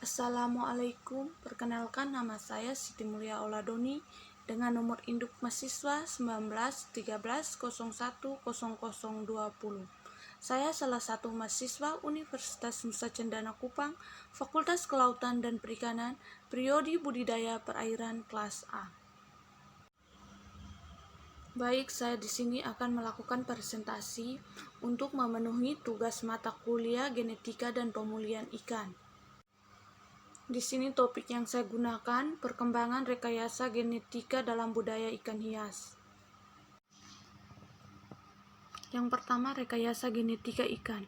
Assalamualaikum, perkenalkan nama saya Siti Mulia Auladoni dengan nomor induk mahasiswa 1913010020. Saya salah satu mahasiswa Universitas Nusa Cendana Kupang, Fakultas Kelautan dan Perikanan, Prodi Budidaya Perairan kelas A. Baik, saya di sini akan melakukan presentasi untuk memenuhi tugas mata kuliah Genetika dan Pemulihan Ikan. Di sini topik yang saya gunakan, perkembangan rekayasa genetika dalam budaya ikan hias. Yang pertama, rekayasa genetika ikan.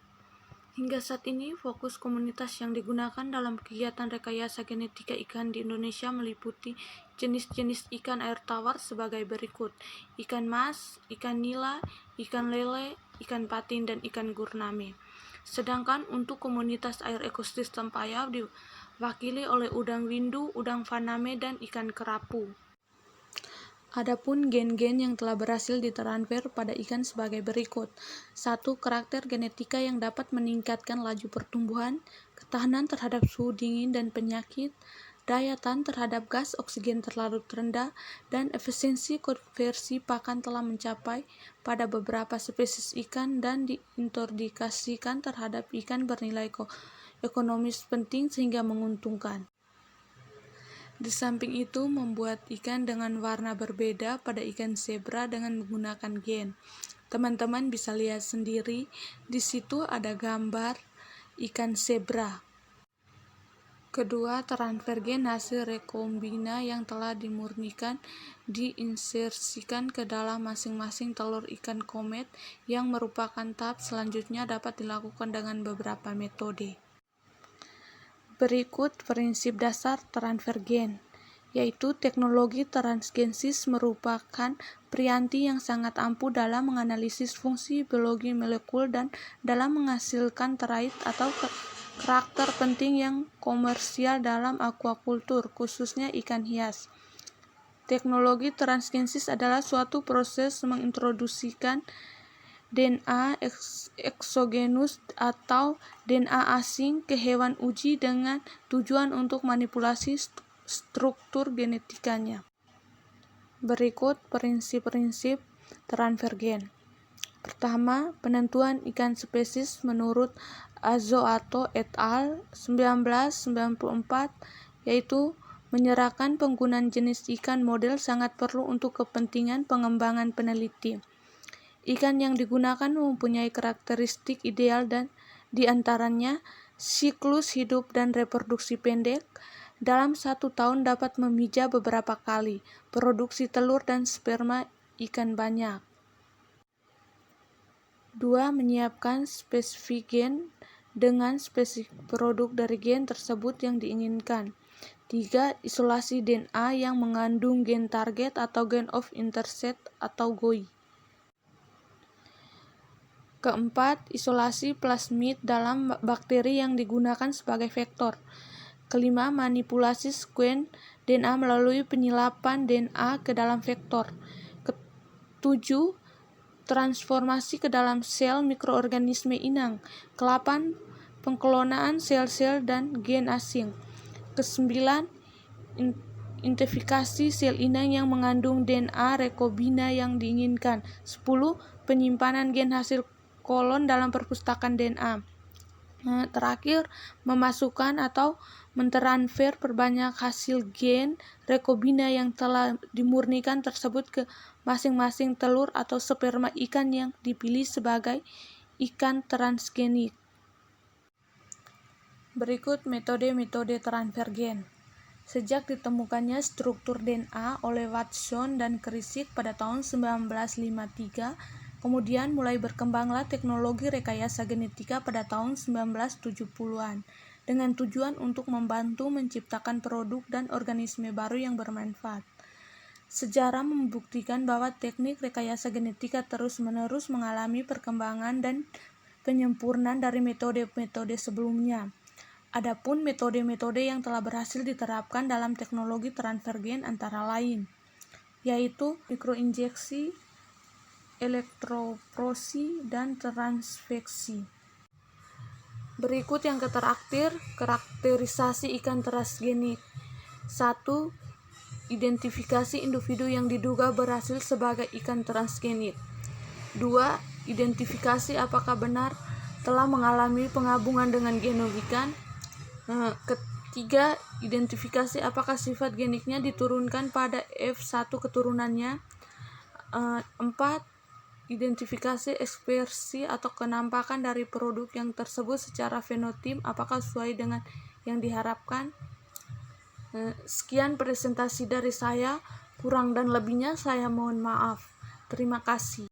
Hingga saat ini, fokus komunitas yang digunakan dalam kegiatan rekayasa genetika ikan di Indonesia meliputi jenis-jenis ikan air tawar sebagai berikut: ikan mas, ikan nila, ikan lele, ikan patin, dan ikan gurname. Sedangkan untuk komunitas air ekosistem payau diwakili oleh udang windu, udang faname, dan ikan kerapu. Adapun gen-gen yang telah berhasil ditransfer pada ikan sebagai berikut. 1. Karakter genetika yang dapat meningkatkan laju pertumbuhan, ketahanan terhadap suhu dingin dan penyakit, daya tahan terhadap gas oksigen terlalu rendah, dan efisiensi konversi pakan telah mencapai pada beberapa spesies ikan dan diindikasikan terhadap ikan bernilai ekonomis penting sehingga menguntungkan. Di samping itu, membuat ikan dengan warna berbeda pada ikan zebra dengan menggunakan gen. Teman-teman bisa lihat sendiri, di situ ada gambar ikan zebra. Kedua, transfer gen hasil rekombina yang telah dimurnikan diinsersikan ke dalam masing-masing telur ikan komet yang merupakan tahap selanjutnya dapat dilakukan dengan beberapa metode. Berikut prinsip dasar transfer gen, yaitu teknologi transgenesis merupakan prianti yang sangat ampuh dalam menganalisis fungsi biologi molekul dan dalam menghasilkan trait atau karakter penting yang komersial dalam aquaculture, khususnya ikan hias. Teknologi transgenesis adalah suatu proses mengintroduksikan DNA eksogenus atau DNA asing ke hewan uji dengan tujuan untuk manipulasi struktur genetikanya. Berikut prinsip-prinsip transfer gen. Pertama, penentuan ikan spesies menurut Azzoatto et al. 1994, yaitu menyerahkan penggunaan jenis ikan model sangat perlu untuk kepentingan pengembangan peneliti. Ikan yang digunakan mempunyai karakteristik ideal dan diantaranya siklus hidup dan reproduksi pendek, dalam 1 tahun dapat memijah beberapa kali, produksi telur dan sperma ikan banyak. 2. Menyiapkan spesifik gen dengan spesifik produk dari gen tersebut yang diinginkan. 3. Isolasi DNA yang mengandung gen target atau gen of interest atau GOI. Keempat, isolasi plasmid dalam bakteri yang digunakan sebagai vektor. Kelima, manipulasi sekuens DNA melalui penyilapan DNA ke dalam vektor. Ketujuh, transformasi ke dalam sel mikroorganisme inang. Ke-8, pengklonaan sel-sel dan gen asing. Ke-9, identifikasi sel inang yang mengandung DNA rekombina yang diinginkan. 10, penyimpanan gen hasil kolon dalam perpustakaan DNA. Terakhir, memasukkan atau mentransfer perbanyak hasil gen rekombina yang telah dimurnikan tersebut ke masing-masing telur atau sperma ikan yang dipilih sebagai ikan transgenik. Berikut metode-metode transfer gen. Sejak ditemukannya struktur DNA oleh Watson dan Kruszik pada tahun 1953, kemudian mulai berkembanglah teknologi rekayasa genetika pada tahun 1970-an dengan tujuan untuk membantu menciptakan produk dan organisme baru yang bermanfaat. Sejarah membuktikan bahwa teknik rekayasa genetika terus-menerus mengalami perkembangan dan penyempurnaan dari metode-metode sebelumnya. Adapun metode-metode yang telah berhasil diterapkan dalam teknologi transfer gen antara lain, yaitu mikroinjeksi, elektroporesis, dan transveksi. Berikut yang terakhir, karakterisasi ikan transgenik. 1. Identifikasi individu yang diduga berhasil sebagai ikan transgenik. 2. Identifikasi apakah benar telah mengalami penggabungan dengan genom ikan. Ketiga, identifikasi apakah sifat geniknya diturunkan pada F1 keturunannya. 4. Identifikasi ekspresi atau kenampakan dari produk yang tersebut secara fenotip apakah sesuai dengan yang diharapkan. Sekian presentasi dari saya, kurang dan lebihnya saya mohon maaf. Terima kasih.